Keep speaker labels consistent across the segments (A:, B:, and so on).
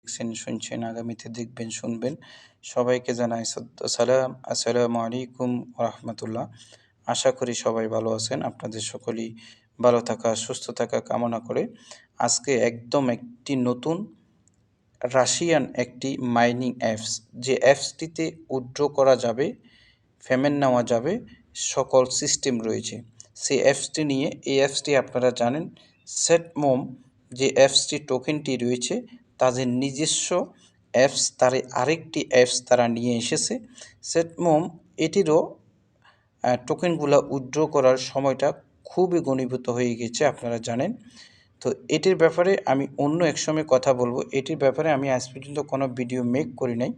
A: দেখছেন, শুনছেন, আগামীতে দেখবেন, শুনবেন। সবাইকে জানাই সালাম। আসসালামু আলাইকুম রাহমাতুল্লাহ। আশা করি সবাই ভালো আছেন। আপনাদের সকলেই ভালো থাকা, সুস্থ থাকা কামনা করে আজকে একদম একটি নতুন রাশিয়ান একটি মাইনিং অ্যাপস, যে অ্যাপসটিতে উইথড্র করা যাবে, পেমেন্ট নেওয়া যাবে, সকল সিস্টেম রয়েছে। সেই অ্যাপসটি নিয়ে, এই অ্যাপসটি আপনারা জানেন সেটমোম যে অ্যাপসটি টোকেনটি রয়েছে তাদের নিজস্ব অ্যাপস, তারে আরেকটি অ্যাপস তারা নিয়ে এসেছে সেটমোম। এটিরও টোকেনগুলো উইথড্র করার সময়টা খুবই ঘনীভূত হয়ে গেছে, আপনারা জানেন। তো এটির ব্যাপারে আমি অন্য এক সময় কথা বলবো। এটির ব্যাপারে আমি আজ পর্যন্ত কোনো ভিডিও মেক করি নাই।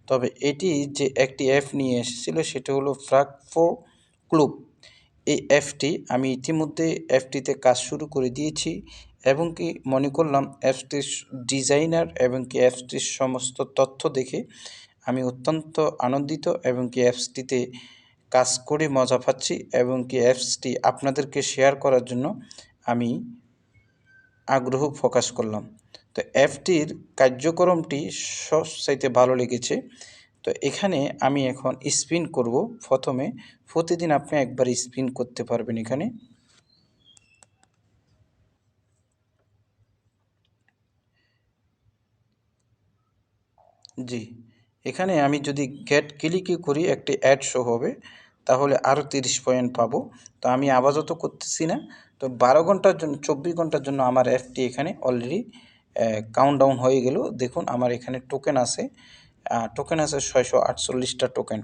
A: তবে এটি যে একটি অ্যাপ নিয়ে এসেছিল সেটা হলো ফ্রাকফো ক্লুব। এই অ্যাপটি আমি ইতিমধ্যে অ্যাপটিতে কাজ শুরু করে দিয়েছি এবং কি মনে করলাম অ্যাপসটির ডিজাইনার এবং কি অ্যাপসটির সমস্ত তথ্য দেখে আমি অত্যন্ত আনন্দিত এবং কি অ্যাপসটিতে কাজ করে মজা পাচ্ছি এবং কি অ্যাপসটি আপনাদেরকে শেয়ার করার জন্য আমি আগ্রহ প্রকাশ করলাম। তো অ্যাপটির কার্যক্রমটি সবচাইতে ভালো লেগেছে। তো এখানে আমি এখন স্পিন করব। প্রথমে প্রতিদিন আপনি একবার স্পিন করতে পারবেন এখানে। জি, এখানে আমি যদি গেট ক্লিকই করি একটি অ্যাড শো হবে, তাহলে আরও 30 পয়েন্ট পাবো। তো আমি আপাতত করতেছি না। তো 12 ঘন্টার জন্য, 24 ঘন্টার জন্য আমার অ্যাপটি এখানে অলরেডি কাউন্টডাউন হয়ে গেল। দেখুন আমার এখানে টোকেন আছে 648টা টোকেন।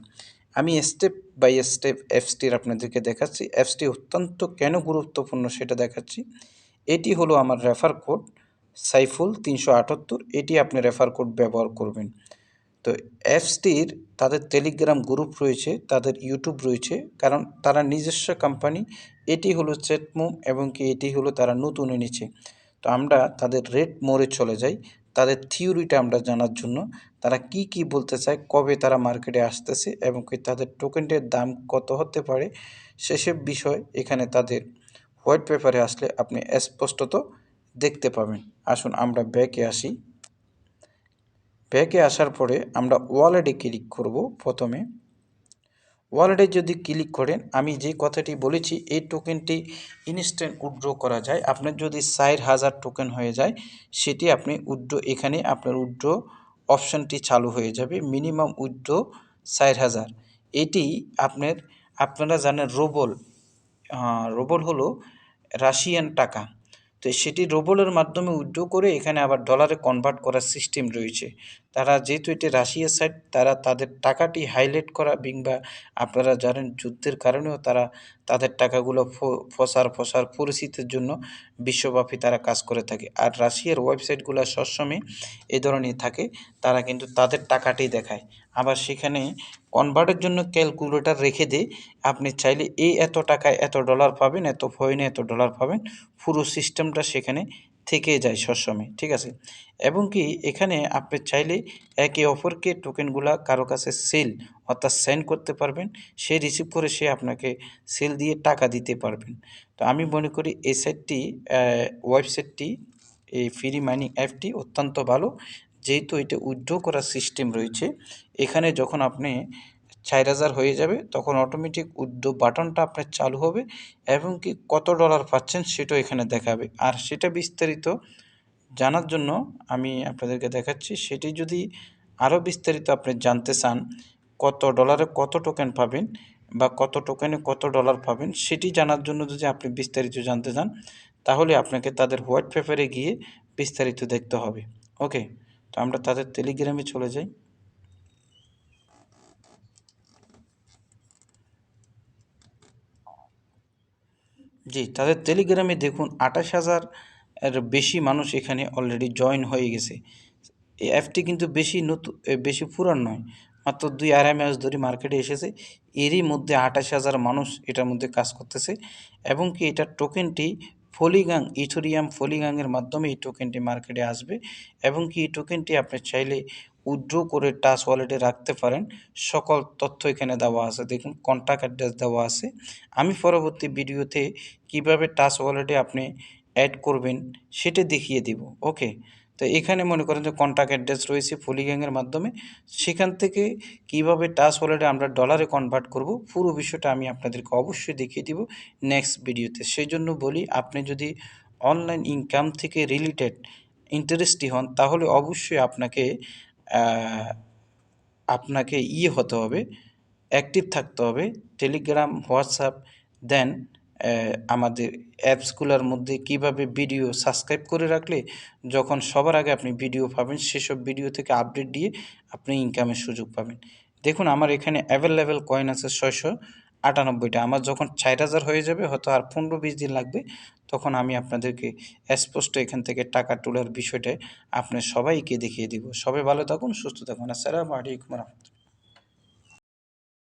A: আমি স্টেপ বাই স্টেপ অ্যাপসটির আপনাদেরকে দেখাচ্ছি। অ্যাপসটি অত্যন্ত কেন গুরুত্বপূর্ণ সেটা দেখাচ্ছি। এটি হলো আমার রেফার কোড সাইফুল 378। এটি আপনি রেফার কোড ব্যবহার করবেন। তো অ্যাপসটির তাদের টেলিগ্রাম গ্রুপ রয়েছে, তাদের ইউটিউব রয়েছে, কারণ তারা নিজস্ব কোম্পানি। এটি হলো চেটমুম এবং কি এটি হলো তারা নতুন এনেছে। তো আমরা তাদের রেড মোড়ে চলে যাই, তাদের থিওরিটা আমরা জানার জন্য, তারা কি কি বলতে চায়, কবে তারা মার্কেটে আসতেছে এবং কি তাদের টোকেনটির দাম কত হতে পারে, সেসব বিষয় এখানে তাদের হোয়াইট পেপারে আসলে আপনি স্পষ্টত দেখতে পাবেন। আসুন আমরা ব্যাকে আসি। ব্যাকে আসার পরে আমরা ওয়ালেটে ক্লিক করব। প্রথমে ওয়ালেটে যদি ক্লিক করেন, আমি যে কথাটি বলেছি এই টোকেনটি ইনস্ট্যান্ট উইথড্র করা যায়। আপনার যদি 4000 টোকেন হয়ে যায়, সেটি আপনি উইথড্র, এখানে আপনার উইথড্র অপশানটি চালু হয়ে যাবে। Minimum withdraw 4000। এটি আপনারা জানেন রুবল, রুবল হলো রাশিয়ান টাকা। তো সেটি রুবলের মাধ্যমে উইথড্র করে এখানে আবার ডলারে কনভার্ট করার সিস্টেম রয়েছে। তারা যেহেতু এটি রাশিয়ার সাইড, তারা তাদের টাকাটি হাইলাইট করা, কিংবা আপনারা জানেন যুদ্ধের কারণেও তারা তাদের টাকাগুলো ফসার পরিস্থিতির জন্য বিশ্বব্যাপী তারা কাজ করে থাকে। আর রাশিয়ার ওয়েবসাইটগুলো সবসময় এই ধরনের থাকে, তারা কিন্তু তাদের টাকাটি দেখায়। আবার সেখানে কনভার্টের জন্য ক্যালকুলেটর রেখে দেয়। আপনি চাইলে এই এত টাকায় এত ডলার পাবেন, এত পয়েন্টে এত ডলার পাবেন, পুরো সিস্টেমটা সেখানে থেকে যায় সবসময়, ঠিক আছে। এবং কি এখানে আপনি চাইলে একে অপরকে টোকেনগুলা কারো কাছে সেল অর্থাৎ সেন্ড করতে পারবেন, সে রিসিভ করে সে আপনাকে সেল দিয়ে টাকা দিতে পারবেন। তো আমি মনে করি এই সাইটটি, ওয়েবসাইটটি, এই ফ্রি মাইনিং অ্যাপটি অত্যন্ত ভালো, যেহেতু এটা উইথড্র করার সিস্টেম রয়েছে। এখানে যখন আপনি 4000 হয়ে যাবে তখন অটোমেটিক উইথড্র বাটনটা আপনার চালু হবে এবং কি কত ডলার পাচ্ছেন সেটাও এখানে দেখাবে। আর সেটা বিস্তারিত জানার জন্য আমি আপনাদেরকে দেখাচ্ছি। সেটি যদি আরও বিস্তারিত আপনি জানতে চান, কত ডলারে কত টোকেন পাবেন বা কত টোকেনে কত ডলার পাবেন, সেটি জানার জন্য যদি আপনি বিস্তারিত জানতে চান, তাহলে আপনাকে তাদের হোয়াইট পেপারে গিয়ে বিস্তারিত দেখতে হবে। ওকে, তো আমরা তাদের টেলিগ্রামে চলে যাই। জি, তাদের টেলিগ্রামে দেখুন 28,000 এর বেশি মানুষ এখানে অলরেডি জয়েন হয়ে গেছে। এই অ্যাপটি কিন্তু বেশি পুরান নয়, মাত্র 2-2.5 মাস ধরে মার্কেটে এসেছে। এরই মধ্যে 28,000 মানুষ এটার মধ্যে কাজ করতেছে এবং কি এটার টোকেনটি ফলিগাং, ইথোরিয়াম ফলিগাংয়ের মাধ্যমে এই টোকেনটি মার্কেটে আসবে এবং কি এই টোকেনটি আপনি চাইলে উইথড্র করে টাচ ওয়ালেটে রাখতে পারেন। সকল তথ্য এখানে দেওয়া আছে, দেখুন কন্ট্যাক্ট অ্যাড্রেস দেওয়া আছে। আমি পরবর্তী ভিডিওতে কিভাবে টাচ ওয়ালেটে আপনি অ্যাড করবেন সেটা দেখিয়ে দিব। ওকে, তো এখানে মনে করেন যে কন্ট্যাক্ট অ্যাড্রেস রয়েছে ফুলিগ্যাংয়ের মাধ্যমে, সেখান থেকে কিভাবে টাচ ওয়ালেটে আমরা ডলারে কনভার্ট করব পুরো বিষয়টা আমি আপনাদেরকে অবশ্যই দেখিয়ে দিব নেক্সট ভিডিওতে। সেই জন্য বলি, আপনি যদি অনলাইন ইনকাম থেকে রিলেটেড ইন্টারেস্টি হন তাহলে অবশ্যই আপনাকে হতে হবে, অ্যাক্টিভ থাকতে হবে টেলিগ্রাম, হোয়াটসঅ্যাপ, দেন আমাদের অ্যাপসগুলোর মধ্যে কিভাবে ভিডিও সাবস্ক্রাইব করে রাখলে যখন সবার আগে আপনি ভিডিও পাবেন সেসব ভিডিও থেকে আপডেট দিয়ে আপনি ইনকামের সুযোগ পাবেন। দেখুন আমার এখানে অ্যাভেলেবেল কয়েন আছে 698টা। আমার যখন 4000 হয়ে যাবে, হয়তো আর 15-20 দিন লাগবে, তখন আমি আপনাদেরকে স্পষ্ট এখান থেকে টাকা তোলার বিষয়টা আপনার সবাইকে দেখিয়ে দিব। সবাই ভালো থাকুন, সুস্থ থাকুন। আসসালামু আলাইকুম রহমতুল্লাহ।